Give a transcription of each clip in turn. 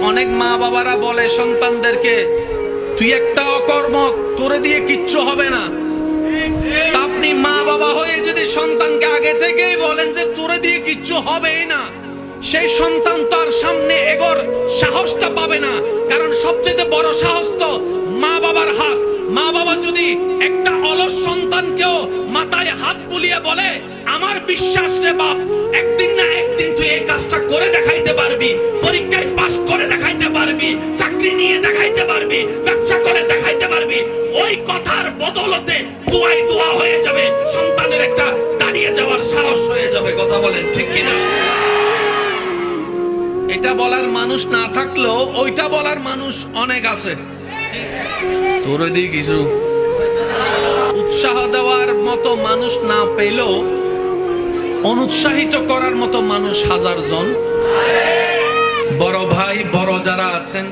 অনেক মা বাবারা বলে সন্তানদেরকে, তুই একটা অকর্মক, তোরে দিয়ে কিচ্ছু হবে না। তা আপনি মা বাবা হয়ে যদি সন্তানকে আগে থেকেই বলেন যে তোরে দিয়ে কিচ্ছু হবেই না, সেই সন্তান তো আর সামনে এগোর সাহসটা পাবে না। কারণ সবচেয়ে বড় সাহস তো মা বাবার হাত। মা বাবা যদি একটা অলস সন্তানকেও মাথায় হাত বুলিয়ে বলে, আমার বিশ্বাস রে বাপ, একদিন না একদিন তুই এই কাজটা করে দেখাইতে পারবি, পরীক্ষায় পাস করে দেখাইতে পারবি, চাকরি নিয়ে দেখাইতে পারবি, ব্যবসা করে দেখাইতে পারবি, ওই কথার বদলতে দোয়াই দোয়া হয়ে যাবে, সন্তানের একটা দাঁড়িয়ে যাওয়ার সাহস হয়ে যাবে। কথা বলেন ঠিক কিনা? এটা বলার মানুষ না থাকলেও ওইটা বলার মানুষ অনেক আছে। তোর দিয়ে কিছু উৎসাহ দেওয়ার মতো মানুষ না পেলেও অনুৎসাহিত করার মতো মানুষ হাজার জন। বড় ভাই বড় যারা আছেন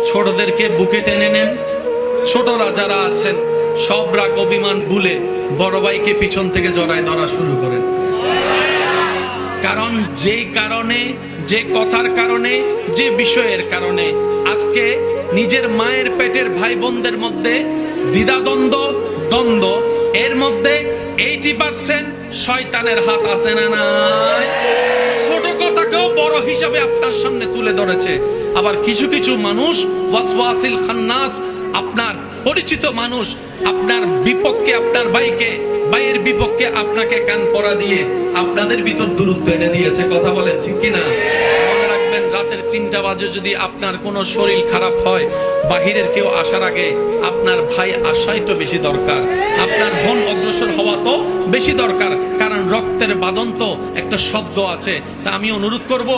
ছোটদেরকে বুকে টেনে নেন, ছোটরা যারা আছেন সব রাগ অভিমান ভুলে বড় ভাইকে পিছন থেকে জড়ায় ধরা শুরু করেন। কারণ যেই কারণে, যে কথার কারণে, যে বিষয়ের কারণে আজকে নিজের মায়ের পেটের ভাই বোনদের মধ্যে দ্বিধাদ্বন্দ্ব, দ্বন্দ্ব, এর মধ্যে 80% শয়তানের হাত আছে না নাই? ছোট কথাকেও বড় হিসাবে আপনার সামনে তুলে ধরেছে। আবার কিছু কিছু মানুষ ওয়াসওয়াসিল খান্নাস, আপনার পরিচিত মানুষ আপনার বিপক্ষে, আপনার ভাইকে, ভাইয়ের বিপক্ষে আপনাকে কান পড়া দিয়ে আপনাদের ভিতর দূরত্ব এনে দিয়েছে। কথা বলেন ঠিক কিনা? মনে রাখবেন, রাতের 3টা বাজে যদি আপনার কোনো শরীর খারাপ হয়, বাহিরের কেউ আসার আগে আপনার ভাই আসাই তো বেশি দরকার, আপনার বোন অগ্রসর হওয়া তো বেশি দরকার। কারণ রক্তের বাঁধন তো একটা শব্দ আছে। তা আমি অনুরোধ করব,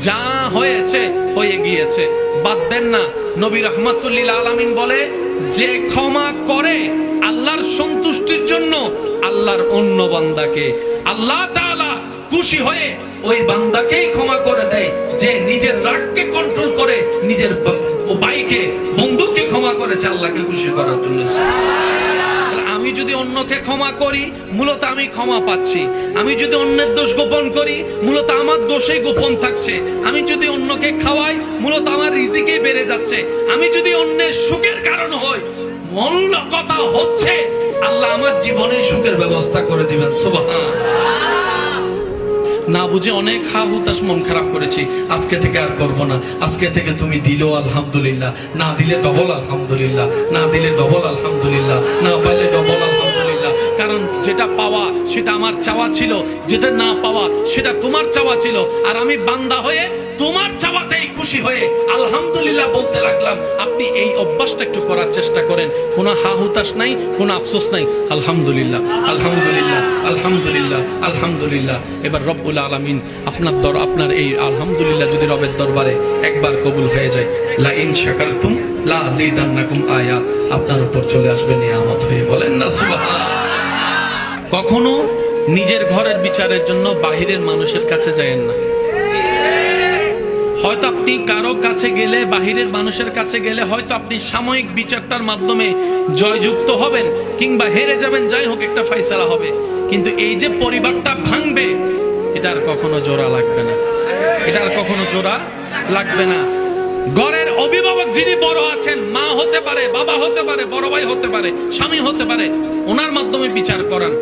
যা হয়েছে হয়ে গিয়েছে, বাদ দেন না। নবী রাহমাতুল লিল আলামিন বলে, যে ক্ষমা করে আল্লাহর সন্তুষ্টির জন্য আল্লাহর অন্য বান্দাকে আল্লাহ তাআলা খুশি হয়ে ওই বান্দাকেই ক্ষমা করে দেয়, যে নিজের রাগকে কন্ট্রোল করে নিজের ভাইকে, বন্ধুকে ক্ষমা করেছে আল্লাহকে খুশি করার জন্য। আমি যদি অন্যকে ক্ষমা করি, মূলত আমি ক্ষমা পাচ্ছি। আমি যদি অন্যের দোষ গোপন করি, মূলত আমার দোষেই গোপন থাকছে। আমি যদি অন্যকে খাওয়াই, মূলত আমার রিজিকেই বেড়ে যাচ্ছে। আমি যদি অন্যের সুখের কারণ হই, মূল কথা হচ্ছে আল্লাহ আমার জীবনে সুখের ব্যবস্থা করে দিবেন। সুবহান। না বুঝে অনেক হা হুতাশ মন খারাপ করেছি, আজকে থেকে আর করব না। আজকে থেকে তুমি দিলেও আলহামদুলিল্লাহ, না দিলে ডবল আলহামদুলিল্লাহ, না দিলে ডবল আলহামদুলিল্লাহ, না পাইলে ডবল আলহামদুলিল্লাহ। কারণ যেটা পাওয়া সেটা আমার চাওয়া ছিল, যেটা না পাওয়া সেটা তোমার চাওয়া ছিল। আর আমি বান্দা হয়ে তোমার চাওয়াতেই খুশি হয়ে আলহামদুলিল্লাহ বলতে লাগলাম। আপনি এই অভ্যাসটা একটু করার চেষ্টা করেন। কোনো হা হুতাশ নাই, কোনো আফসোস নাই। আলহামদুলিল্লাহ, আলহামদুলিল্লাহ, আলহামদুলিল্লাহ, আলহামদুলিল্লাহ। এবার রব্বুল আলামিন আপনার এই আলহামদুলিল্লাহ যদি রবের দরবারে একবার কবুল হয়ে যায়, লা ইন শাকারতুম লা আযীদান্নাকুম আয়াত আপনার উপর চলে আসবে নিয়ামত হয়ে। বলেন না সুবহান। কখনো নিজের ঘরের বিচারের জন্য বাহিরের মানুষের কাছে যায়েন না। হয়তো আপনি কারো কাছে গেলে, বাহিরের মানুষের কাছে গেলে হয়তো আপনি সাময়িক বিচারটার মাধ্যমে জয়যুক্ত হবেন কিংবা হেরে যাবেন, যাই হোক একটা ফয়সালা হবে। কিন্তু এই যে পরিবারটা ভাঙবে, এটার কখনো জোড়া লাগবে না, এটার কখনো জোড়া লাগবে না। ঘরের অভিভাবক যিনি বড় আছেন, মা হতে পারে, বাবা হতে পারে, বড় ভাই হতে পারে, স্বামী হতে পারে, ওনার মাধ্যমে বিচার করান।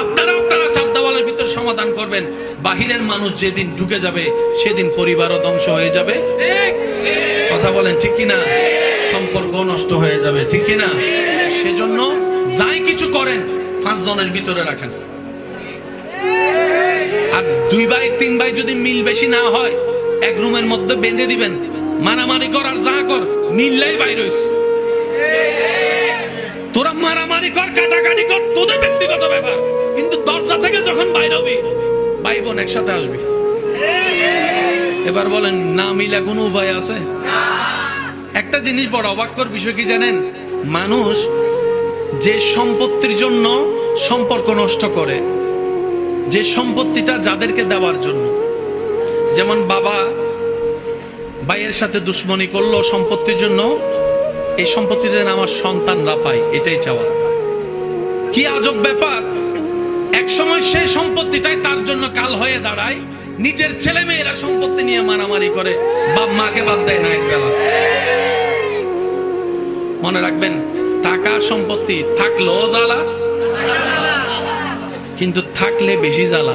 আপনারা চাপ দেওয়ালের ভিতর সমাধান করবেন। বাহিরের মানুষ যেদিন ঢুকে যাবে, সেদিন পরিবারও ধ্বংস হয়ে যাবে। কথা বলেন ঠিক কিনা? সম্পর্ক নষ্ট হয়ে যাবে, ঠিক কিনা? সেজন্য যাই কিছু করেন 5 জনের ভিতরে রাখেন। আর 2 ভাই 3 ভাই যদি মিল বেশি না হয়, এক রুমের মধ্যে বেঁধে দিবেন। মারামারি কর আর যা কর, মিললেই বাইরে হইস। তোরা মারামারি কর, কাটাকাটি কর, তোদের ব্যক্তিগত ব্যাপার, কিন্তু দরজা থেকে যখন বাইরে হবি, ভাই বোন একসাথে আসবি। এবার বলেন, না মিলে কোনো উপায় আছে? একটা জিনিস বড় অবাককর বিষয় কি জানেন? মানুষ যে সম্পত্তির জন্য সম্পর্ক নষ্ট করে, যে সম্পত্তিটা যাদেরকে দেওয়ার জন্য, যেমন বাবা ভাইয়ের সাথে দুশ্মনী করলো সম্পত্তির জন্য, এই সম্পত্তি যেন আমার সন্তানরা পায়, এটাই চাওয়া। কি আজব ব্যাপার! এক সময় সেই সম্পত্তিটাই তার জন্য কাল হয়ে দাঁড়ায় নিজের ছেলে মেয়েরা সম্পত্তি নিয়ে মারামারি করে, বাপ মাকে বাদ দেয় না একবেলা। মনে রাখবেন, টাকা সম্পত্তি থাকলেও জ্বালা, কিন্তু থাকলে বেশি জ্বালা।